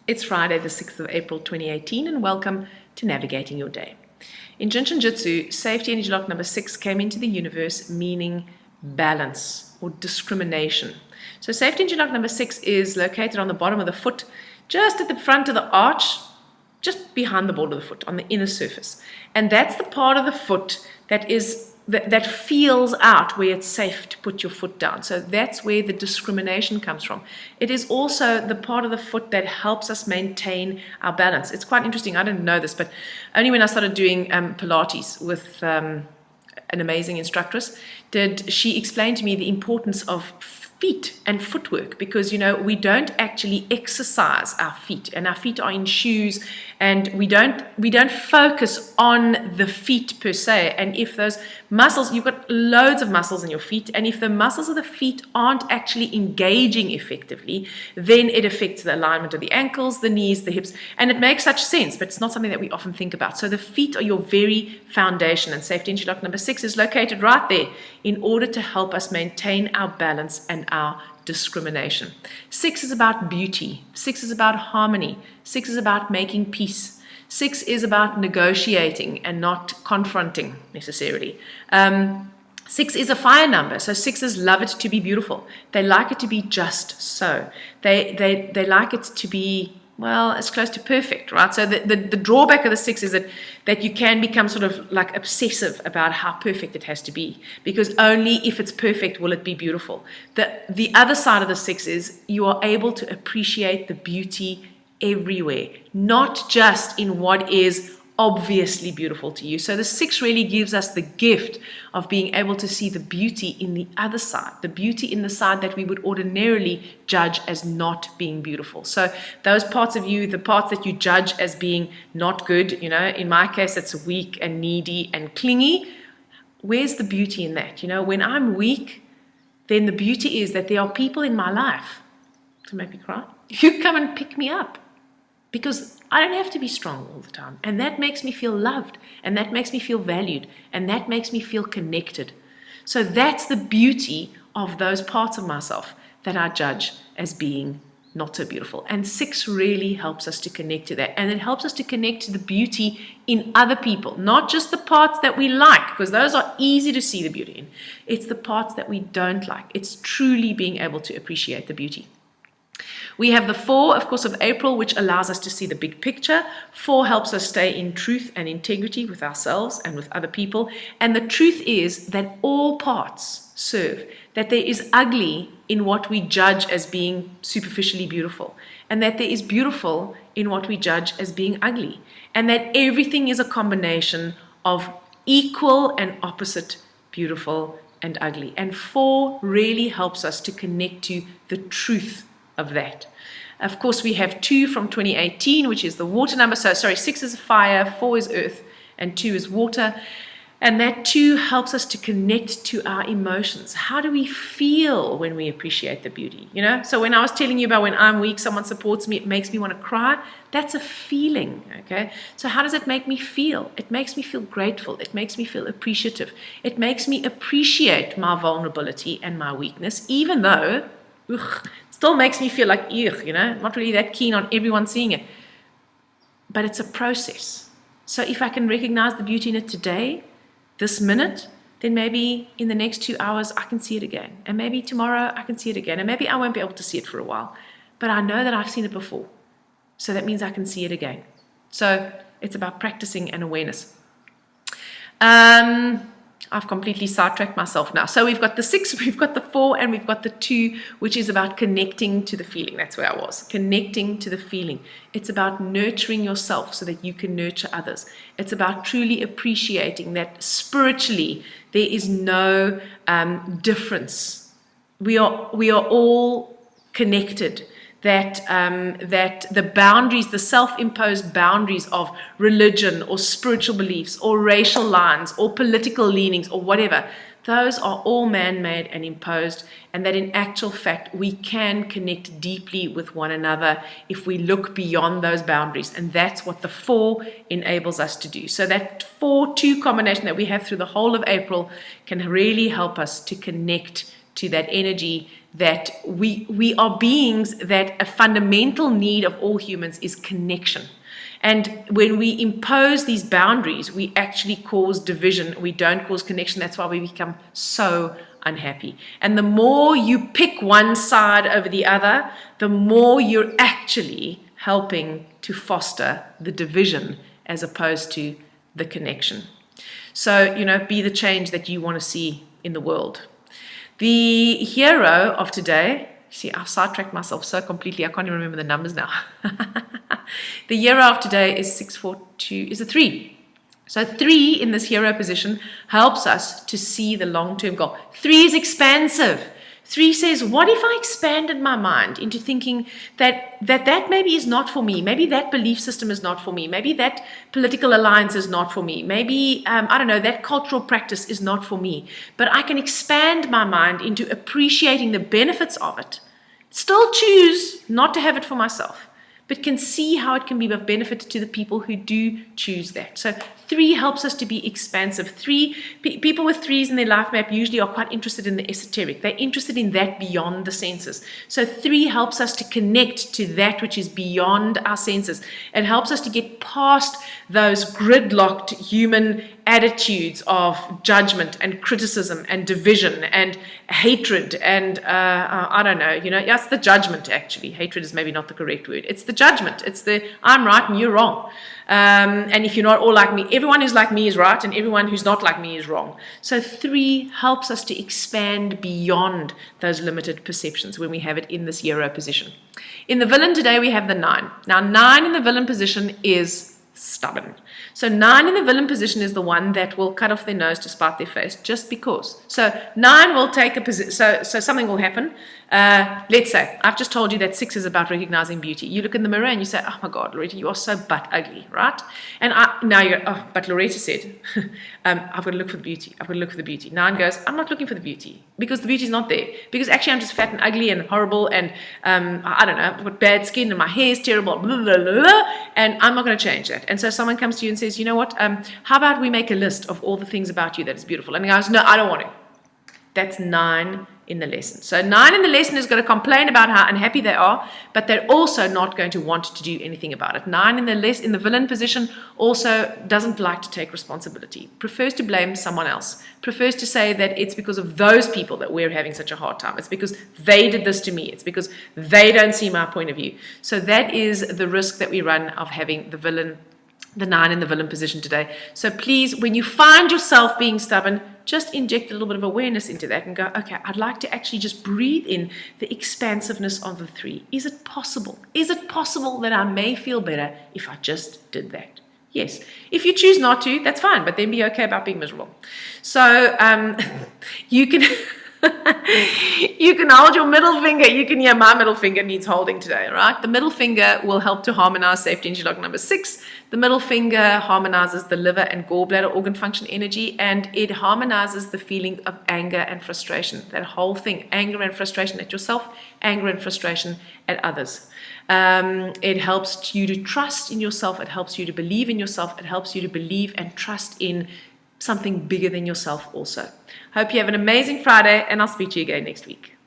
It's Friday, the 6th of April, 2018, and welcome to Navigating Your Day. In Jinshin Jitsu, safety energy lock number 6 came into the universe meaning balance or discrimination. So safety energy lock number 6 is located on the bottom of the foot, just at the front of the arch, just behind the ball of the foot, on the inner surface. And that's the part of the foot that feels out where it's safe to put your foot down. So that's where the discrimination comes from. It is also the part of the foot that helps us maintain our balance. It's quite interesting. I didn't know this, but only when I started doing Pilates with an amazing instructress did she explain to me the importance of feet and footwork, because we don't actually exercise our feet, and our feet are in shoes, and we don't focus on the feet per se. And if those muscles, you've got loads of muscles in your feet, and if the muscles of the feet aren't actually engaging effectively, then it affects the alignment of the ankles, the knees, the hips, and it makes such sense, but it's not something that we often think about. So the feet are your very foundation, and safety energy lock number 6 is located right there in order to help us maintain our balance and our discrimination. 6 is about beauty. 6 is about harmony. 6 is about making peace. 6 is about negotiating and not confronting necessarily. 6 is a fire number, so 6s love it to be beautiful. They like it to be just so. They like it to be, well, as close to perfect, right? So the drawback of the 6 is that you can become sort of like obsessive about how perfect it has to be, because only if it's perfect will it be beautiful. The other side of the 6 is you are able to appreciate the beauty everywhere, not just in what is obviously beautiful to you. So the 6 really gives us the gift of being able to see the beauty in the other side, the beauty in the side that we would ordinarily judge as not being beautiful. So those parts of you, the parts that you judge as being not good, in my case, it's weak and needy and clingy. Where's the beauty in that? When I'm weak, then the beauty is that there are people in my life, to make me cry, who come and pick me up. Because I don't have to be strong all the time. And that makes me feel loved. And that makes me feel valued. And that makes me feel connected. So that's the beauty of those parts of myself that I judge as being not so beautiful. And 6 really helps us to connect to that. And it helps us to connect to the beauty in other people. Not just the parts that we like, because those are easy to see the beauty in. It's the parts that we don't like. It's truly being able to appreciate the beauty. We have the 4, of course, of April, which allows us to see the big picture. 4 helps us stay in truth and integrity with ourselves and with other people. And the truth is that all parts serve, that there is ugly in what we judge as being superficially beautiful, and that there is beautiful in what we judge as being ugly, and that everything is a combination of equal and opposite beautiful and ugly. And 4 really helps us to connect to the truth of that. Of course, we have 2 from 2018, which is the water number. So, 6 is fire, 4 is earth, and 2 is water. And that 2 helps us to connect to our emotions. How do we feel when we appreciate the beauty? So when I was telling you about when I'm weak, someone supports me, it makes me want to cry. That's a feeling, okay? So how does it make me feel? It makes me feel grateful. It makes me feel appreciative. It makes me appreciate my vulnerability and my weakness, even though still makes me feel like, not really that keen on everyone seeing it. But it's a process. So if I can recognize the beauty in it today, this minute, then maybe in the next 2 hours, I can see it again. And maybe tomorrow, I can see it again. And maybe I won't be able to see it for a while. But I know that I've seen it before. So that means I can see it again. So it's about practicing and awareness. I've completely sidetracked myself now. So we've got the 6, we've got the 4, and we've got the 2, which is about connecting to the feeling. That's where I was. Connecting to the feeling. It's about nurturing yourself so that you can nurture others. It's about truly appreciating that spiritually there is no difference. We are all connected. That the boundaries, the self-imposed boundaries of religion or spiritual beliefs or racial lines or political leanings or whatever, those are all man-made and imposed, and that in actual fact we can connect deeply with one another if we look beyond those boundaries. And that's what the 4 enables us to do. So that 4-2 combination that we have through the whole of April can really help us to connect to that energy that we are beings, that a fundamental need of all humans is connection. And when we impose these boundaries, we actually cause division. We don't cause connection. That's why we become so unhappy. And the more you pick one side over the other, the more you're actually helping to foster the division as opposed to the connection. So, be the change that you want to see in the world. The hero of today, see, I've sidetracked myself so completely, I can't even remember the numbers now. The hero of today is 642, is a 3. So 3 in this hero position helps us to see the long-term goal. 3 is expansive. 3 says, what if I expanded my mind into thinking that maybe is not for me? Maybe that belief system is not for me. Maybe that political alliance is not for me. Maybe, that cultural practice is not for me. But I can expand my mind into appreciating the benefits of it. Still choose not to have it for myself, but can see how it can be of benefit to the people who do choose that. So 3 helps us to be expansive. People with 3s in their life map usually are quite interested in the esoteric. They're interested in that beyond the senses. So 3 helps us to connect to that which is beyond our senses. It helps us to get past those gridlocked human attitudes of judgment and criticism and division and hatred and it's the judgment actually. Hatred is maybe not the correct word. It's the judgment. It's the I'm right and you're wrong. And if you're not all like me, everyone who's like me is right and everyone who's not like me is wrong. So 3 helps us to expand beyond those limited perceptions when we have it in this hero position. In the villain today, we have the 9. Now 9 in the villain position is stubborn. So 9 in the villain position is the one that will cut off their nose to spite their face just because. So 9 will take a position, so something will happen. Let's say, I've just told you that 6 is about recognizing beauty. You look in the mirror and you say, oh my God, Loretta, you are so butt ugly, right? And now you're, but Loretta said, I've got to look for the beauty. I've got to look for the beauty. 9 goes, I'm not looking for the beauty because the beauty's not there. Because actually I'm just fat and ugly and horrible and I've got bad skin and my hair is terrible, blah, blah, blah, blah, and I'm not going to change that. And so someone comes to you and says, you know what, how about we make a list of all the things about you that is beautiful? And he goes, no, I don't want to. That's 9 in the lesson. So 9 in the lesson is going to complain about how unhappy they are, but they're also not going to want to do anything about it. 9 in the villain position also doesn't like to take responsibility, prefers to blame someone else, prefers to say that it's because of those people that we're having such a hard time. It's because they did this to me. It's because they don't see my point of view. So that is the risk that we run of having the 9 in the villain position today. So please, when you find yourself being stubborn, just inject a little bit of awareness into that and go, okay, I'd like to actually just breathe in the expansiveness of the 3. Is it possible? Is it possible that I may feel better if I just did that? Yes. If you choose not to, that's fine, but then be okay about being miserable. So you can... you can hold your middle finger. My middle finger needs holding today, right? The middle finger will help to harmonize safety energy log number 6. The middle finger harmonizes the liver and gallbladder organ function energy, and it harmonizes the feeling of anger and frustration. That whole thing, anger and frustration at yourself, anger and frustration at others. It helps you to trust in yourself. It helps you to believe in yourself. It helps you to believe and trust in something bigger than yourself also. Hope you have an amazing Friday, and I'll speak to you again next week.